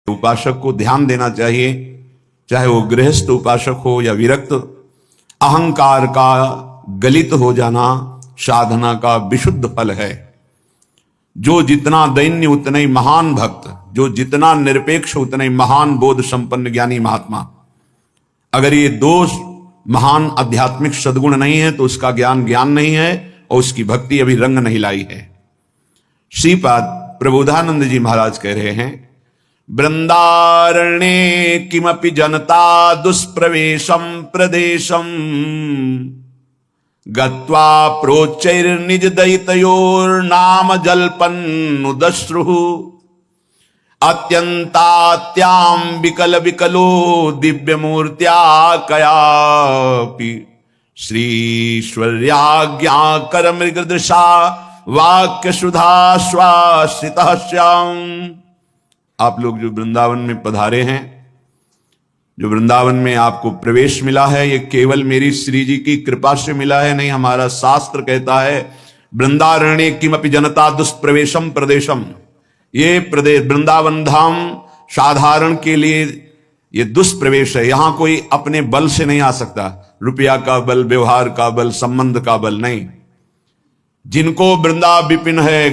उपासक को ध्यान देना चाहिए, चाहे वो गृहस्थ उपासक हो या विरक्त। अहंकार का गलित हो जाना साधना का विशुद्ध फल है। जो जितना दैन्य उतना ही महान भक्त, जो जितना निरपेक्ष उतना ही महान बोध संपन्न ज्ञानी महात्मा। अगर ये दो महान आध्यात्मिक सद्गुण नहीं है तो उसका ज्ञान ज्ञान नहीं है और उसकी भक्ति अभी रंग नहीं लाई है। श्रीपाद प्रबोधानंद जी महाराज कह रहे हैं, वृंदारण्ये किमपि जनता दुष्प्रवेशम प्रदेशम गत्वा प्रोच्चैर्निज दैतयोर्नाम जल्पन्नुदश्रुः अत्यंतात्याम विकल विकलो दिव्य मूर्त्या कयापि श्रीश्वर्याज्ञा कर मृगदृशा वाक्य सुधा स्वाश्रितः श्याम। आप लोग जो वृंदावन में पधारे हैं, जो वृंदावन में आपको प्रवेश मिला है, ये केवल मेरी श्री जी की कृपा से मिला है नहीं। हमारा शास्त्र कहता है वृंदारण्ये किमपि जनता दुष्प्रवेशम प्रदेशम। ये प्रदेश वृंदावन धाम साधारण के लिए ये दुष्प्रवेश है। यहां कोई अपने बल से नहीं आ सकता, रुपया का बल, व्यवहार का बल, संबंध का बल नहीं। जिनको वृंदा विपिन है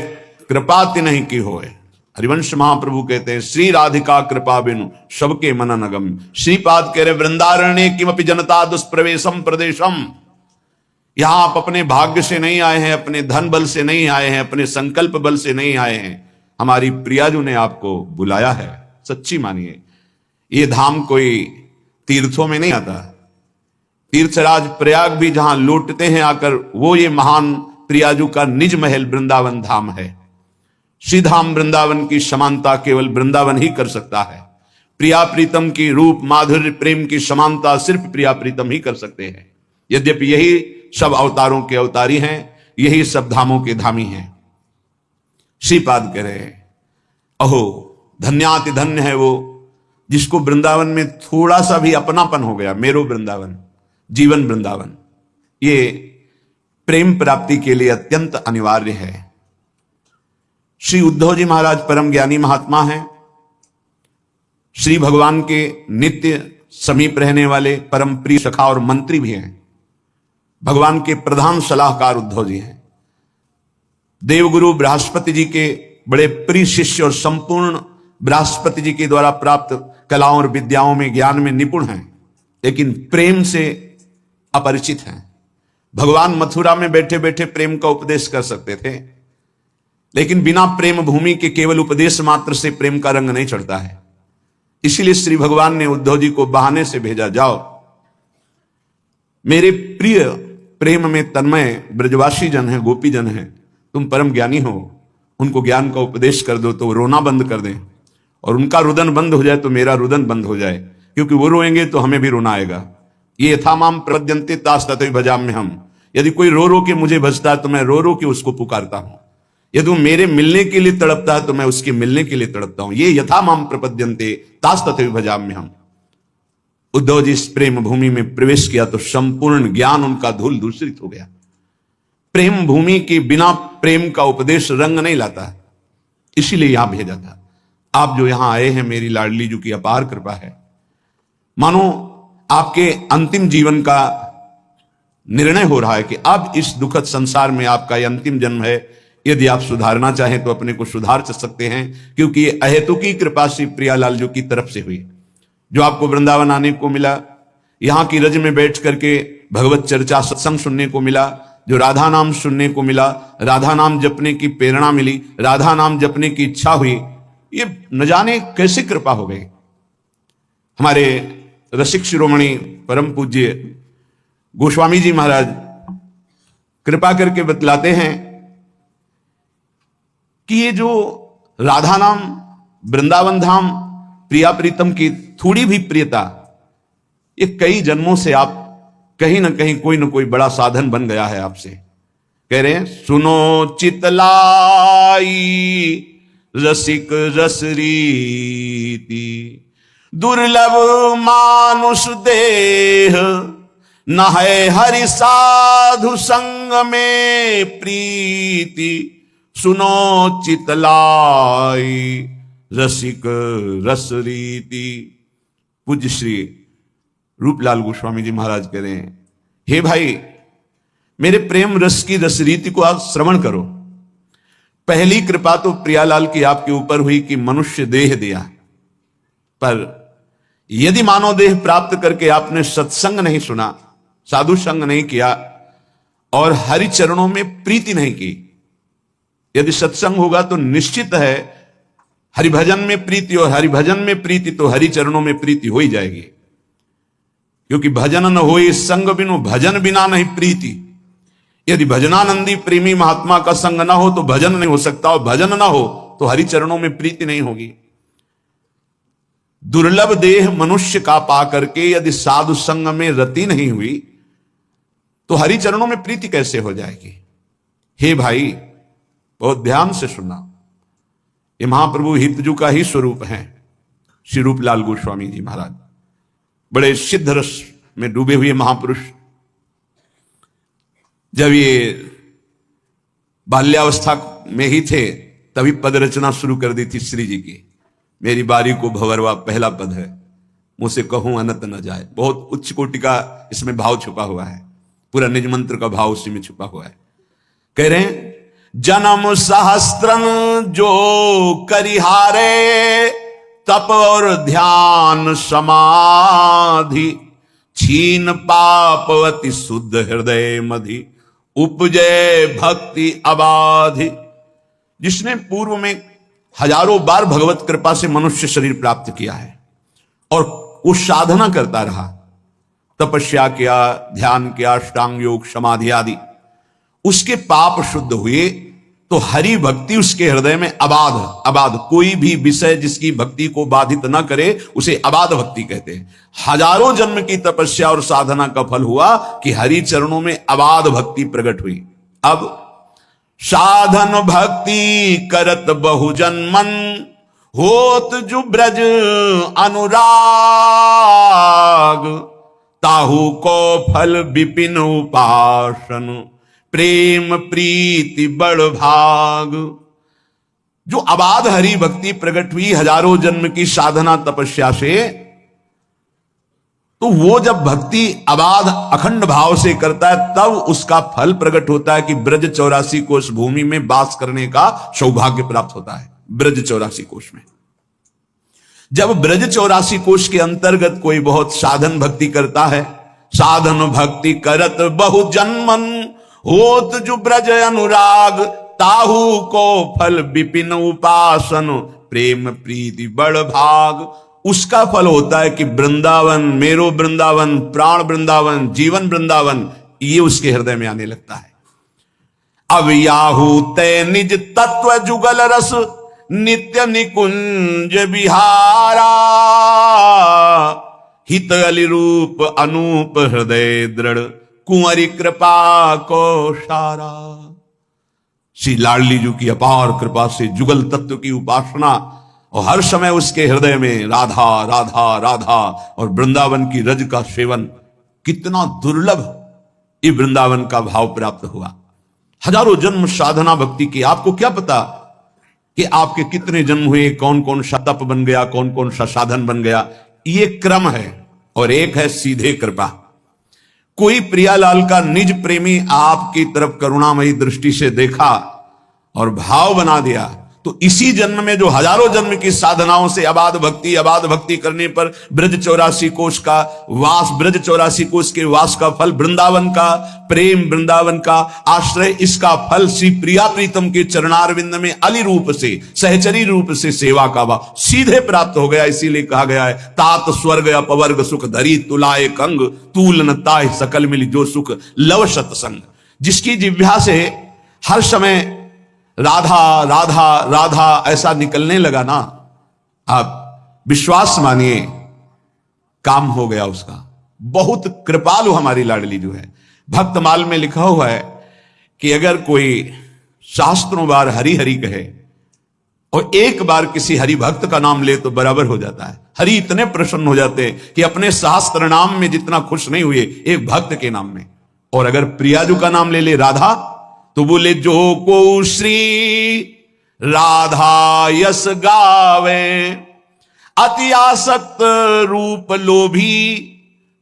कृपा नहीं की होए। हरिवंश महाप्रभु कहते हैं श्री राधिका कृपा बिनु सबके मनन अगम। श्रीपाद कह रहे वृंदारण्ये किमपि जनता दुष्प्रवेशम प्रदेशम। यहां आप अपने भाग्य से नहीं आए हैं, अपने धन बल से नहीं आए हैं, अपने संकल्प बल से नहीं आए हैं। हमारी प्रियाजू ने आपको बुलाया है, सच्ची मानिए। ये धाम कोई तीर्थों में नहीं आता। तीर्थराज प्रयाग भी जहां लौटते हैं आकर, वो ये महान प्रियाजू का निज महल वृंदावन धाम है। श्रीधाम वृंदावन की समानता केवल वृंदावन ही कर सकता है। प्रिया प्रीतम की रूप माधुर्य प्रेम की समानता सिर्फ प्रिया प्रीतम ही कर सकते हैं। यद्यपि यही सब अवतारों के अवतारी हैं, यही सब धामों के धामी हैं। श्रीपाद कह रहे हैं अहो धन्याति धन्य है वो जिसको वृंदावन में थोड़ा सा भी अपनापन हो गया। मेरो वृंदावन, जीवन वृंदावन, ये प्रेम प्राप्ति के लिए अत्यंत अनिवार्य है। श्री उद्धव जी महाराज परम ज्ञानी महात्मा हैं। श्री भगवान के नित्य समीप रहने वाले परम प्रिय सखा और मंत्री भी हैं। भगवान के प्रधान सलाहकार उद्धव जी हैं। देवगुरु बृहस्पति जी के बड़े प्रिय शिष्य और संपूर्ण बृहस्पति जी के द्वारा प्राप्त कलाओं और विद्याओं में, ज्ञान में निपुण हैं, लेकिन प्रेम से अपरिचित हैं। भगवान मथुरा में बैठे बैठे प्रेम का उपदेश कर सकते थे, लेकिन बिना प्रेम भूमि के केवल उपदेश मात्र से प्रेम का रंग नहीं चढ़ता है। इसीलिए श्री भगवान ने उद्धव जी को बहाने से भेजा, जाओ मेरे प्रिय प्रेम में तन्मय ब्रजवासी जन है, गोपी जन है, तुम परम ज्ञानी हो, उनको ज्ञान का उपदेश कर दो तो रोना बंद कर दें, और उनका रुदन बंद हो जाए तो मेरा रुदन बंद हो जाए, क्योंकि वो रोएंगे तो हमें भी रोना आएगा। ये यथामाम प्रपद्यन्ते तास तथैव भजाम्य हम। यदि कोई रो रो के मुझे भजता है तो मैं रो रो के उसको पुकारता हूं। यदि वो मेरे मिलने के लिए तड़पता है तो मैं उसके मिलने के लिए तड़पता हूं। ये यथामाम प्रपद्यन्ते तास तथैव भजाम्य हम। उद्धव जी इस प्रेम भूमि में प्रवेश किया तो संपूर्ण ज्ञान उनका धूल दूषित हो गया। प्रेम भूमि के बिना प्रेम का उपदेश रंग नहीं लाता है, इसीलिए यहां भेजा था। आप जो यहां आए हैं, मेरी लाडली जी की अपार कृपा है। मानो आपके अंतिम जीवन का निर्णय हो रहा है कि अब इस दुखद संसार में आपका यह अंतिम जन्म है। यदि आप सुधारना चाहें तो अपने को सुधार सकते हैं, क्योंकि ये अहेतुकी कृपा श्री प्रियालाल जी की तरफ से हुई। जो आपको वृंदावन आने को मिला, यहां की रज में बैठ करके भगवत चर्चा सत्संग सुनने को मिला, जो राधा नाम सुनने को मिला, राधा नाम जपने की प्रेरणा मिली, राधा नाम जपने की इच्छा हुई, ये न जाने कैसे कृपा हो गई। हमारे रसिक शिरोमणि परम पूज्य गोस्वामी जी महाराज कृपा करके बतलाते हैं कि ये जो राधा नाम, वृंदावन धाम, प्रिया प्रीतम की थोड़ी भी प्रियता, ये कई जन्मों से आप कहीं ना कहीं कोई ना कोई बड़ा साधन बन गया है आपसे। कह रहे हैं सुनो चितलाई रसिक रस रीति, दुर्लभ मानुष देह न है हरि साधु संग में प्रीति। सुनो चितलाई रसिक रस रीति। पूज्य श्री रूपलाल गोस्वामी जी महाराज कह रहे हैं, हे भाई मेरे प्रेम रस की रस रीति को आप श्रवण करो। पहली कृपा तो प्रियालाल की आपके ऊपर हुई कि मनुष्य देह दिया, पर यदि मानव देह प्राप्त करके आपने सत्संग नहीं सुना, साधु संग नहीं किया और हरि चरणों में प्रीति नहीं की, यदि सत्संग होगा तो निश्चित है हरिभजन में प्रीति, और हरिभजन में प्रीति तो हरि चरणों में प्रीति हो ही जाएगी। क्योंकि भजन न होए संग बिनु, भजन बिना नहीं प्रीति। यदि भजनानंदी प्रेमी महात्मा का संग ना हो तो भजन नहीं हो सकता, और भजन ना हो तो हरि चरणों में प्रीति नहीं होगी। दुर्लभ देह मनुष्य का पा करके यदि साधु संग में रति नहीं हुई तो हरि चरणों में प्रीति कैसे हो जाएगी। हे भाई बहुत ध्यान से सुनना, ये महाप्रभु हितजू का ही स्वरूप है। श्री रूपलाल गोस्वामी जी महाराज बड़े सिद्ध रस में डूबे हुए महापुरुष, जब ये बाल्यावस्था में ही थे तभी पद रचना शुरू कर दी थी श्री जी की। मेरी बारी को भंवरवा पहला पद है, मुझसे कहूं अनंत न जाए। बहुत उच्च कोटि का इसमें भाव छुपा हुआ है, पूरा निज मंत्र का भाव उसी में छुपा हुआ है। कह रहे हैं, जन्म सहस्त्रन जो करिहारे, तप और ध्यान समाधि, छीन पापवती शुद्ध हृदय मधि, उपजय भक्ति अबाधि। जिसने पूर्व में हजारों बार भगवत कृपा से मनुष्य शरीर प्राप्त किया है और वो साधना करता रहा, तपस्या किया, ध्यान किया, अष्टांग योग, समाधि आदि, उसके पाप शुद्ध हुए तो हरि भक्ति उसके हृदय में अबाध, कोई भी विषय जिसकी भक्ति को बाधित न करे उसे अबाध भक्ति कहते हैं। हजारों जन्म की तपस्या और साधना का फल हुआ कि हरि चरणों में अबाध भक्ति प्रकट हुई। अब साधन भक्ति करत बहुजन्मन, होत जो ब्रज अनुराग, ताहू को फल विपिन उपासन, प्रेम प्रीति बड़ भाग। जो अबाध हरि भक्ति प्रकट हुई हजारों जन्म की साधना तपस्या से, तो वो जब भक्ति अबाध अखंड भाव से करता है तब उसका फल प्रकट होता है कि ब्रज 84 कोष भूमि में वास करने का सौभाग्य प्राप्त होता है। ब्रज 84 कोष में जब ब्रज 84 कोष के अंतर्गत कोई बहुत साधन भक्ति करता है, साधन भक्ति करत बहु जन्मन, होत जो ब्रज अनुराग, ताहू को फल विपिन उपासन, प्रेम प्रीति बड़ भाग। उसका फल होता है कि वृंदावन, मेरो वृंदावन, प्राण वृंदावन, जीवन वृंदावन, ये उसके हृदय में आने लगता है। अब याहू तय निज तत्व जुगल रस, नित्य निकुंज विहारा, हित अली रूप अनूप हृदय दृढ़, कुंवरी कृपा को सारा। श्री लाडली जी की अपार कृपा से जुगल तत्व की उपासना, और हर समय उसके हृदय में राधा राधा राधा और वृंदावन की रज का सेवन, कितना दुर्लभ ये वृंदावन का भाव प्राप्त हुआ। हजारों जन्म साधना भक्ति की, आपको क्या पता कि आपके कितने जन्म हुए, कौन कौन सा तप बन गया, कौन कौन सा साधन बन गया, ये क्रम है। और एक है सीधे कृपा। कोई प्रियालाल का निज प्रेमी आपकी तरफ करुणामयी दृष्टि से देखा और भाव बना दिया, तो इसी जन्म में जो हजारों जन्म की साधनाओं से अबाध भक्ति करने पर ब्रज 84 कोष का वास, ब्रज 84 कोष के वास का फल वृंदावन का प्रेम, वृंदावन का आश्रय, इसका फल श्री प्रिया प्रीतम के चरणारविंद में अली रूप से, सहचरी रूप से सेवा का भाव सीधे प्राप्त हो गया। इसीलिए कहा गया है, तात स्वर्ग अपवर्ग सुख धरी तुलाए कंग, तूल न ताय सकल मिली जो सुख लव सत्संग। जिसकी जिह्वा से हर समय राधा राधा राधा ऐसा निकलने लगा ना, आप विश्वास मानिए काम हो गया उसका। बहुत कृपालु हमारी लाडली जो है। भक्तमाल में लिखा हुआ है कि अगर कोई शास्त्रों बार हरि हरि कहे और एक बार किसी हरि भक्त का नाम ले तो बराबर हो जाता है। हरि इतने प्रसन्न हो जाते हैं कि अपने शास्त्र नाम में जितना खुश नहीं हुए एक भक्त के नाम में। और अगर प्रियाजू का नाम ले ले राधा, तो बोले जो को श्री राधा यस गावे, अति आसक्त रूप लोभी,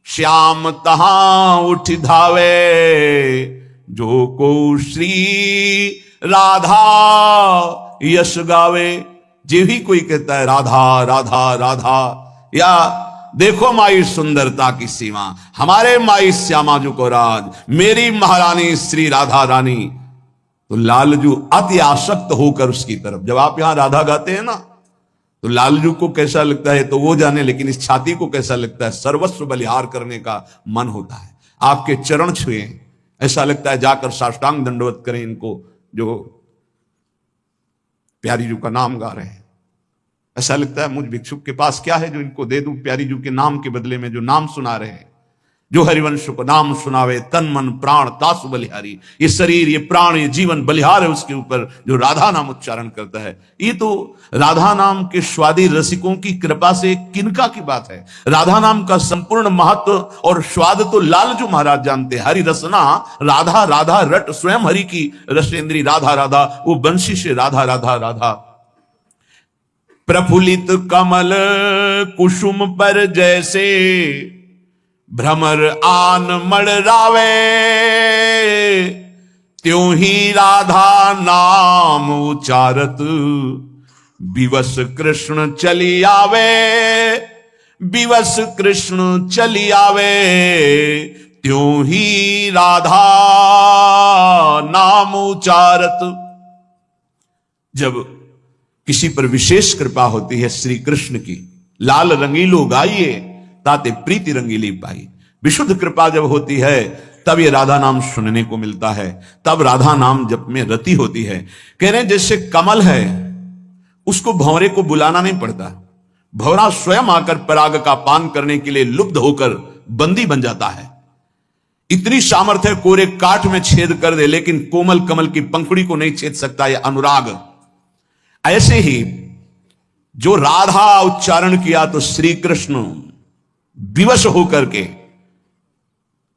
श्याम तहां उठ धावे, जो को श्री राधा यश गावे। जे भी कोई कहता है राधा राधा राधा, या देखो माई सुंदरता की सीमा, हमारे माई श्यामा जो को राज, मेरी महारानी श्री राधा रानी, तो लालजू अति आसक्त होकर उसकी तरफ। जब आप यहां राधा गाते हैं ना, तो लालजू को कैसा लगता है तो वो जाने, लेकिन इस छाती को कैसा लगता है, सर्वस्व बलिहार करने का मन होता है। आपके चरण छुए, ऐसा लगता है जाकर साष्टांग दंडवत करें इनको जो प्यारी जू का नाम गा रहे हैं। ऐसा लगता है मुझ भिक्षुक के पास क्या है जो इनको दे दूं, प्यारी जू के नाम के बदले में जो नाम सुना रहे हैं। जो हरिवंश को नाम सुनावे, तन मन प्राण तासु बलिहारी। ये शरीर, ये प्राण, ये जीवन बलिहार है उसके ऊपर जो राधा नाम उच्चारण करता है। ये तो राधा नाम के स्वादी रसिकों की कृपा से किनका की बात है। राधा नाम का संपूर्ण महत्व और स्वाद तो लालजू महाराज जानते हैं। हरि रसना राधा राधा रट, स्वयं हरि की रसेंद्री राधा राधा, वो बंशी से राधा राधा राधा। प्रफुल्लित कमल कुसुम पर जैसे, भ्रमर आन मड़रावे, त्यों ही राधा नाम उचारत, विवश कृष्ण चली आवे, विवश कृष्ण चली आवे, त्यों ही राधा नाम उचारत। जब किसी पर विशेष कृपा होती है श्री कृष्ण की, लाल रंगीलो गाइए ताते प्रीति रंगीली पाई। विशुद्ध कृपा जब होती है तब ये राधा नाम सुनने को मिलता है, तब राधा नाम जप में रति होती है। कह रहे हैं जैसे कमल है, उसको भंवरे को बुलाना नहीं पड़ता, भंवरा स्वयं आकर पराग का पान करने के लिए लुब्ध होकर बंदी बन जाता है। इतनी सामर्थ्य है, कोरे काठ में छेद कर दे लेकिन कोमल कमल की पंखुड़ी को नहीं छेद सकता यह अनुराग। ऐसे ही जो राधा उच्चारण किया तो श्री कृष्ण विवश होकर के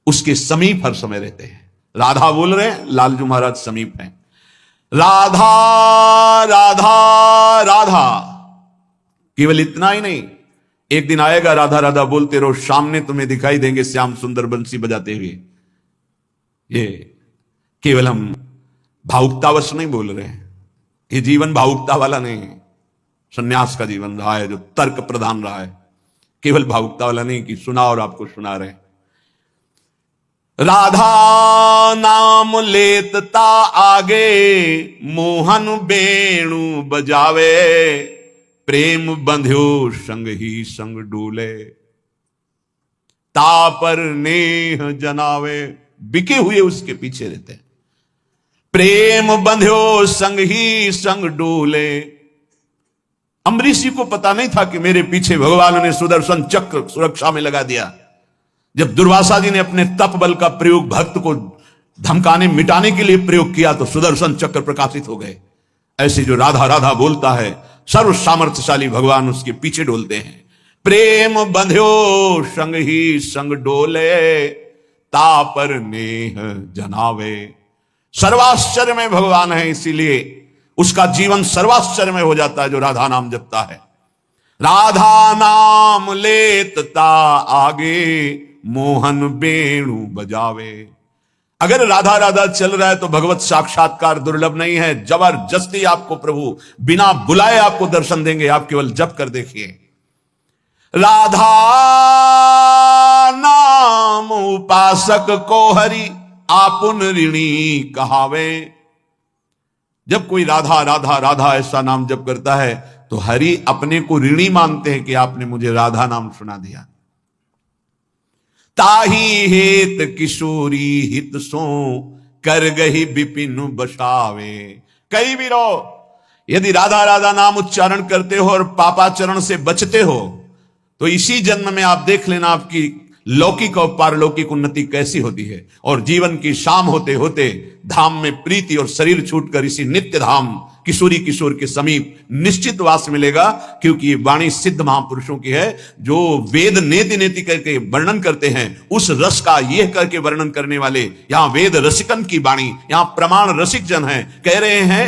उसके समीप हर समय रहते हैं। राधा बोल रहे हैं, लालजू महाराज समीप हैं। राधा राधा राधा, केवल इतना ही नहीं, एक दिन आएगा राधा राधा बोलते रहो, सामने तुम्हें दिखाई देंगे श्याम सुंदर बंसी बजाते हुए। ये केवल हम भावुकतावश नहीं बोल रहे हैं, ये जीवन भावुकता वाला नहीं है। सन्यास का जीवन रहा है जो तर्क प्रधान रहा है, केवल भावुकता वाला नहीं कि सुना और आपको सुना रहे। राधा नाम लेतता आगे, मोहन बेणु बजावे, प्रेम बंध्यो संग ही संग डोले, तापर नेह जनावे। बिके हुए उसके पीछे रहते हैं। प्रेम बंध्यो संग ही संग डोले। अम्बरीश जी को पता नहीं था कि मेरे पीछे भगवान ने सुदर्शन चक्र सुरक्षा में लगा दिया। जब दुर्वासा जी ने अपने तप बल का प्रयोग भक्त को धमकाने मिटाने के लिए प्रयोग किया तो सुदर्शन चक्र प्रकाशित हो गए। ऐसे जो राधा राधा बोलता है, सर्व सामर्थ्यशाली भगवान उसके पीछे डोलते हैं। प्रेम बंध्यो संग ही संग डोले, तापर नेह जनावे। सर्वाश्चर्य में भगवान है, इसीलिए उसका जीवन सर्वाश्चर्य में हो जाता है जो राधा नाम जपता है। राधा नाम लेतता आगे, मोहन बेणु बजावे। अगर राधा राधा चल रहा है तो भगवत साक्षात्कार दुर्लभ नहीं है। जबरदस्ती आपको प्रभु बिना बुलाए आपको दर्शन देंगे, आप केवल जप कर देखिए। राधा नाम उपासक को हरि आपुन ऋणी कहावे। जब कोई राधा राधा राधा ऐसा नाम जप करता है तो हरि अपने को ऋणी मानते हैं कि आपने मुझे राधा नाम सुना दिया। ताही हेत किशोरी हित सो, कर गही विपिन बसावे। कई वीरो, यदि राधा राधा नाम उच्चारण करते हो और पापाचरण से बचते हो तो इसी जन्म में आप देख लेना आपकी लौकिक और पारलौकिक उन्नति कैसी होती है। और जीवन की शाम होते होते धाम में प्रीति और शरीर छूटकर इसी नित्य धाम किशोरी किशोर के समीप निश्चित वास मिलेगा। क्योंकि ये वाणी सिद्ध महापुरुषों की है जो वेद नेति नेति करके वर्णन करते हैं। उस रस का यह करके वर्णन करने वाले यहां वेद रसिकन की वाणी, यहां प्रमाण रसिक जन है। कह रहे हैं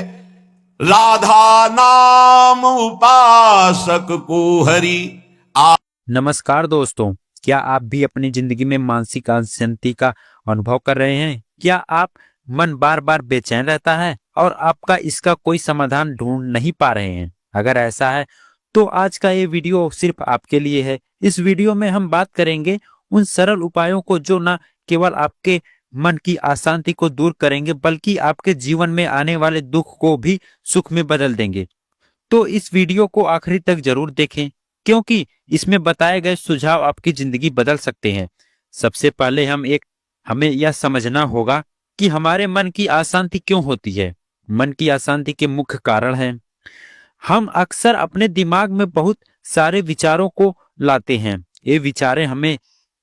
राधा नाम उपासक को हरि। नमस्कार दोस्तों, क्या आप भी अपनी जिंदगी में मानसिक अशांति का अनुभव कर रहे हैं? क्या आप मन बार बार बेचैन रहता है और आपका इसका कोई समाधान ढूंढ नहीं पा रहे हैं? अगर ऐसा है तो आज का ये वीडियो सिर्फ आपके लिए है। इस वीडियो में हम बात करेंगे उन सरल उपायों को जो न केवल आपके मन की अशांति को दूर करेंगे बल्कि आपके जीवन में आने वाले दुख को भी सुख में बदल देंगे। तो इस वीडियो को आखिरी तक जरूर देखें, क्योंकि इसमें बताए गए सुझाव आपकी जिंदगी बदल सकते हैं। सबसे पहले हमें यह समझना होगा कि हमारे मन की अशांति क्यों होती है। मन की अशांति के मुख्य कारण हैं, हम अक्सर अपने दिमाग में बहुत सारे विचारों को लाते हैं। ये विचारें हमें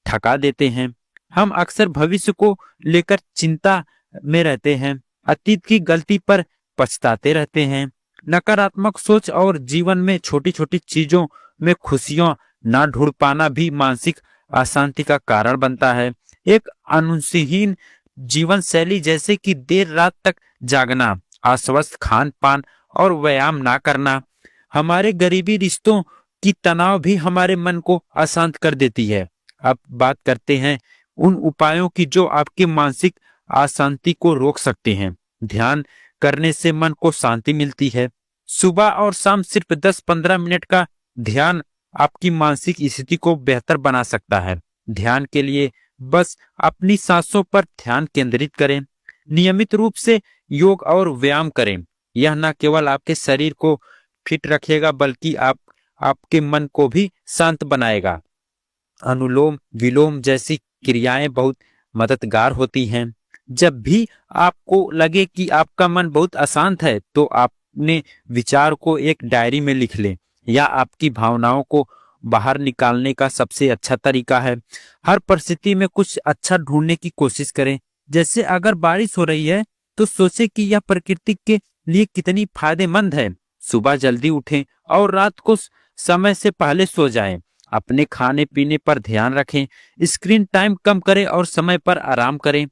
थका देते हैं। हम अक्सर भविष्य को लेकर चिंता में रहते हैं, अतीत की गलती पर पछताते रहते हैं। नकारात्मक सोच और जीवन में छोटी छोटी चीजों में खुशियां ना ढूंढ पाना भी मानसिक अशांति का कारण बनता है। एक अनुशासनहीन जीवन शैली जैसे कि देर रात तक जागना, अस्वस्थ खान पान और व्यायाम ना करना, हमारे गरीबी रिश्तों की तनाव भी हमारे मन को अशांत कर देती है। अब बात करते हैं उन उपायों की जो आपकी मानसिक अशांति को रोक सकते हैं। ध्यान करने से मन को शांति मिलती है। सुबह और शाम सिर्फ 10-15 मिनट का ध्यान आपकी मानसिक स्थिति को बेहतर बना सकता है। ध्यान के लिए बस अपनी सांसों पर ध्यान केंद्रित करें। नियमित रूप से योग और व्यायाम करें। यह न केवल आपके शरीर को फिट रखेगा बल्कि आपके मन को भी शांत बनाएगा। अनुलोम विलोम जैसी क्रियाएं बहुत मददगार होती हैं। जब भी आपको लगे कि आपका मन बहुत अशांत है तो अपने विचार को एक डायरी में लिख लें। या आपकी भावनाओं को बाहर निकालने का सबसे अच्छा तरीका है। हर परिस्थिति में कुछ अच्छा ढूंढने की कोशिश करें। जैसे अगर बारिश हो रही है तो सोचें कि यह प्रकृति के लिए कितनी फायदेमंद है। सुबह जल्दी उठें और रात को समय से पहले सो जाएं। अपने खाने पीने पर ध्यान रखें। स्क्रीन टाइम कम करें और समय पर आराम करें।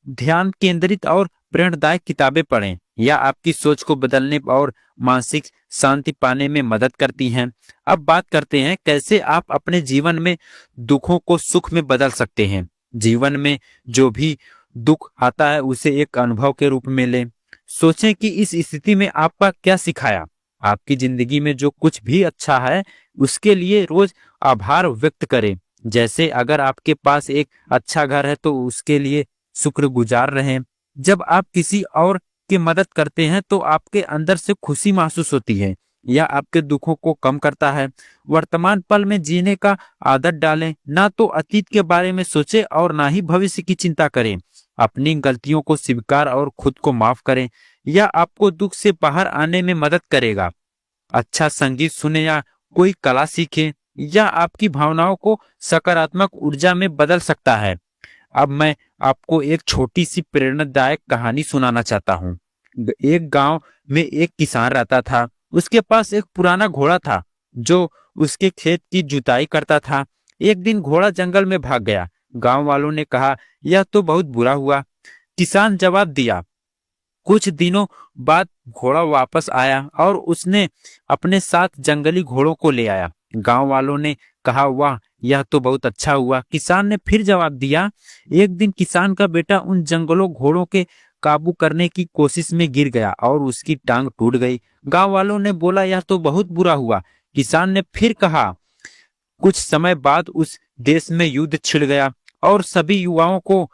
ध्यान केंद्रित और प्रेरणादायक किताबें पढ़ें। यह आपकी सोच को बदलने और मानसिक शांति पाने में मदद करती हैं। अब बात करते हैं कैसे आप अपने जीवन में दुखों को सुख में बदल सकते हैं। जीवन में जो भी दुख आता है उसे एक अनुभव के रूप में लें। सोचें कि इस स्थिति में आपका क्या सिखाया। आपकी जिंदगी में जो कुछ भी अच्छा है उसके लिए रोज आभार व्यक्त करें। जैसे अगर आपके पास एक अच्छा घर है तो उसके लिए शुक्रगुजार रहें। जब आप किसी और की मदद करते हैं तो आपके अंदर से खुशी महसूस होती है। यह आपके दुखों को कम करता है। वर्तमान पल में जीने का आदत डालें। ना तो अतीत के बारे में सोचें और ना ही भविष्य की चिंता करें। अपनी गलतियों को स्वीकार और खुद को माफ करें। यह आपको दुख से बाहर आने में मदद करेगा। अच्छा संगीत सुने या कोई कला सीखें। यह आपकी भावनाओं को सकारात्मक ऊर्जा में बदल सकता है। अब मैं आपको एक छोटी सी प्रेरणादायक कहानी सुनाना चाहता हूँ। एक गांव में एक किसान रहता था। उसके पास एक पुराना घोड़ा था जो उसके खेत की जुताई करता था। एक दिन घोड़ा जंगल में भाग गया। गांव वालों ने कहा, यह तो बहुत बुरा हुआ। किसान जवाब दिया। कुछ दिनों बाद घोड़ा वापस आया और उसने अपने साथ जंगली घोड़ों को ले आया। गांव वालों ने कहा, वाह, यह तो बहुत अच्छा हुआ। किसान ने फिर जवाब दिया। एक दिन किसान का बेटा उन जंगलों घोड़ों के काबू करने की कोशिश में गिर गया और उसकी टांग टूट गई। गांव वालों ने बोला, यह तो बहुत बुरा हुआ। किसान ने फिर कहा। कुछ समय बाद उस देश में युद्ध छिड़ गया और सभी युवाओं को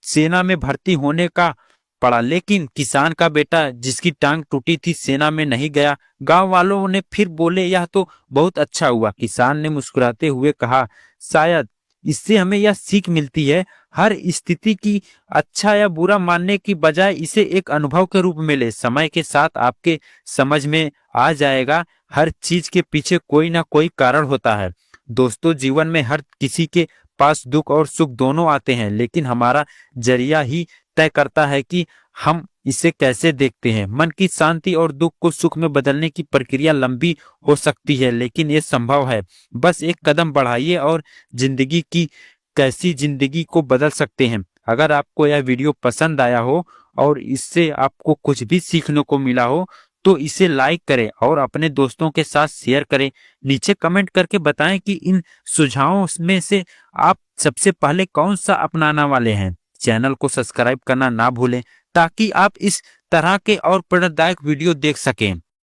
सेना में भर्ती होने का पड़ा, लेकिन किसान का बेटा जिसकी टांग टूटी थी सेना में नहीं गया। गांव वालों ने फिर बोले, यह तो बहुत अच्छा हुआ। किसान ने मुस्कुराते हुए कहा, शायद इससे हमें यह सीख मिलती है, हर स्थिति की अच्छा या बुरा मानने की बजाय इसे एक अनुभव के रूप में ले। समय के साथ आपके समझ में आ जाएगा, हर चीज के पीछे कोई ना कोई कारण होता है। दोस्तों, जीवन में हर किसी के पास दुख और सुख दोनों आते हैं, लेकिन हमारा जरिया ही तय करता है कि हम इसे कैसे देखते हैं। मन की शांति और दुख को सुख में बदलने की प्रक्रिया लंबी हो सकती है, लेकिन ये संभव है। बस एक कदम बढ़ाइए और जिंदगी की कैसी जिंदगी को बदल सकते हैं। अगर आपको यह वीडियो पसंद आया हो और इससे आपको कुछ भी सीखने को मिला हो तो इसे लाइक करें और अपने दोस्तों के साथ शेयर करें। नीचे कमेंट करके बताएं कि इन सुझावों में से आप सबसे पहले कौन सा अपनाने वाले हैं। चैनल को सब्सक्राइब करना ना भूलें ताकि आप इस तरह के और प्रेरणादायक वीडियो देख सकें।